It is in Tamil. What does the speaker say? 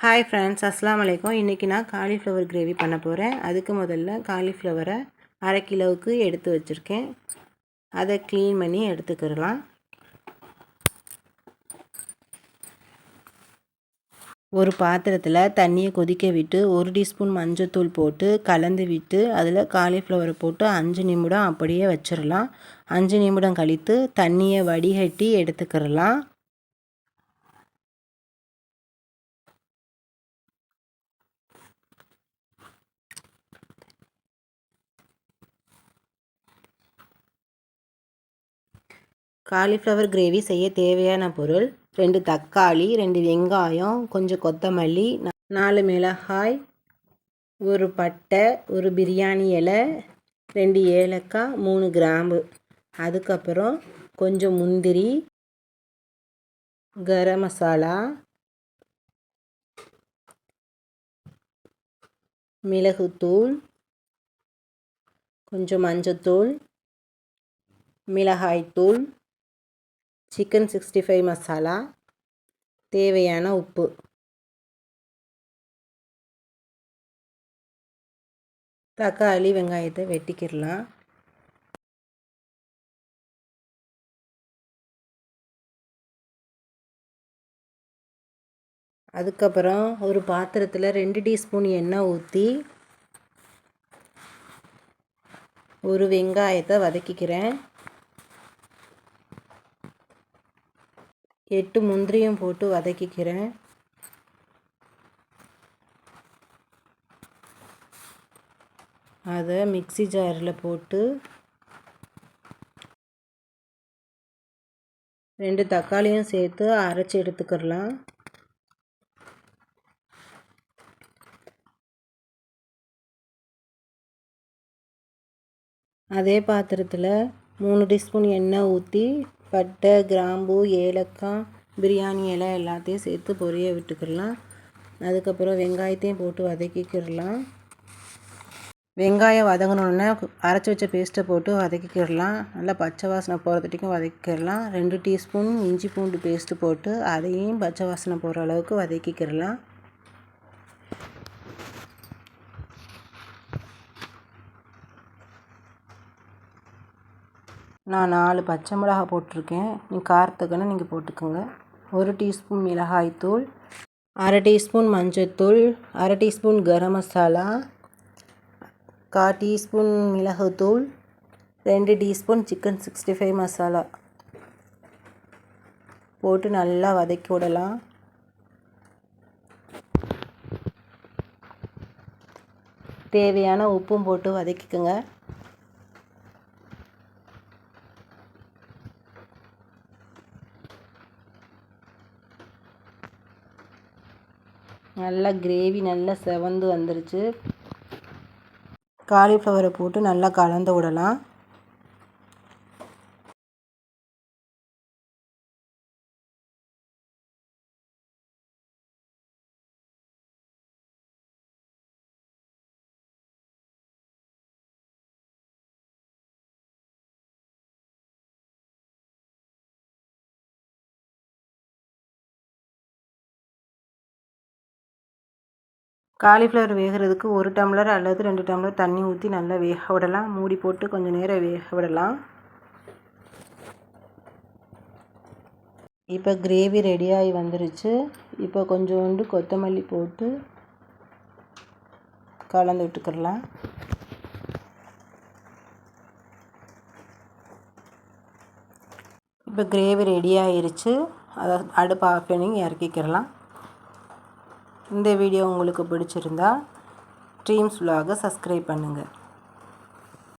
ஹாய் ஃப்ரெண்ட்ஸ், அஸ்ஸலாமு அலைக்கும். இன்றைக்கி நான் காலிஃப்ளவர் கிரேவி பண்ண போகிறேன். அதுக்கு முதல்ல காலிஃப்ளவரை 1/2 கிலோவுக்கு எடுத்து வச்சுருக்கேன். அதை க்ளீன் பண்ணி எடுத்துக்கிடலாம். ஒரு பாத்திரத்தில் தண்ணியை கொதிக்க விட்டு 1 டீஸ்பூன் மஞ்சள்தூள் போட்டு கலந்து விட்டு அதில் காலிஃப்ளவரை போட்டு 5 நிமிடம் அப்படியே வச்சிடலாம். 5 நிமிடம் கழித்து தண்ணியை வடிகட்டி எடுத்துக்கிடலாம். காலிஃப்ளவர் கிரேவி செய்ய தேவையான பொருள்: 2 தக்காளி, 2 வெங்காயம், கொஞ்சம் கொத்தமல்லி, 4 மிளகாய், 1 பட்டை, 1 பிரியாணி இலை, 2 ஏலக்காய், 3 கிராம்பு, அதுக்கப்புறம் கொஞ்சம் முந்திரி, கரம் மசாலா, மிளகுத்தூள், கொஞ்சம் மஞ்சத்தூள், மிளகாய்த்தூள், சிக்கன் 65 மசாலா, தேவையான உப்பு. தக்காளி வெங்காயத்தை வெட்டிக்கிடலாம். அதுக்கப்புறம் ஒரு பாத்திரத்தில் 2 டீஸ்பூன் எண்ணெய் ஊற்றி ஒரு வெங்காயத்தை வதக்கிக்கிறேன். 8 முந்திரியும் போட்டு வதக்கிக்கிறேன். அதை மிக்ஸி ஜாரில் போட்டு 2 தக்காளியும் சேர்த்து அரைச்சி எடுத்துக்கிடலாம். அதே பாத்திரத்தில் 3 டீஸ்பூன் எண்ணெய் ஊற்றி பட்டை, கிராம்பு, ஏலக்காய், பிரியாணி இலை எல்லாத்தையும் சேர்த்து பொரிய விட்டுக்கிடலாம். அதுக்கப்புறம் வெங்காயத்தையும் போட்டு வதக்கிக்கிடலாம். வெங்காயம் வதங்கினோடனே அரைச்சி வச்ச பேஸ்ட்டை போட்டு வதக்கிக்கிடலாம். நல்லா பச்சை வாசனை போகிறதுக்கும் வதக்கிக்கிடலாம். 2 டீஸ்பூன் இஞ்சி பூண்டு பேஸ்ட்டு போட்டு அதையும் பச்சை வாசனை போகிற அளவுக்கு வதக்கிக்கிடலாம். நான் 4 பச்சை மிளகாய் போட்டிருக்கேன். காரத்துக்குன்னு நீங்கள் போட்டுக்கோங்க. 1 டீஸ்பூன் மிளகாய்த்தூள், 1/2 டீஸ்பூன் மஞ்சள்தூள், 1/2 டீஸ்பூன் கரம் மசாலா, 1/4 டீஸ்பூன் மிளகுத்தூள், 2 டீஸ்பூன் சிக்கன் 65 மசாலா போட்டு நல்லா வதக்கி விடலாம். தேவையான உப்பும் போட்டு வதக்கிக்கோங்க. நல்லா கிரேவி நல்லா செவந்து வந்துருச்சு. காலிஃப்ளவரை போட்டு நல்லா கலந்து விடலாம். காலிஃப்ளவர் வேகிறதுக்கு 1 டம்ளர் அல்லது 2 டம்ளர் தண்ணி ஊற்றி நல்லா வேக விடலாம். மூடி போட்டு கொஞ்சம் நேரம் வேக விடலாம். இப்போ கிரேவி ரெடியாகி வந்துருச்சு. இப்போ கொஞ்சோண்டு கொத்தமல்லி போட்டு கலந்து விட்டுக்கிடலாம். இப்போ கிரேவி ரெடியாகிருச்சு. அதை அடுப்பு ஆஃப் பண்ணி இறக்கிக்கிடலாம். இந்த வீடியோ உங்களுக்கு பிடிச்சிருந்தா ட்ரீம்ஸ் vlog-ஐ சப்ஸ்கிரைப் பண்ணுங்கள்.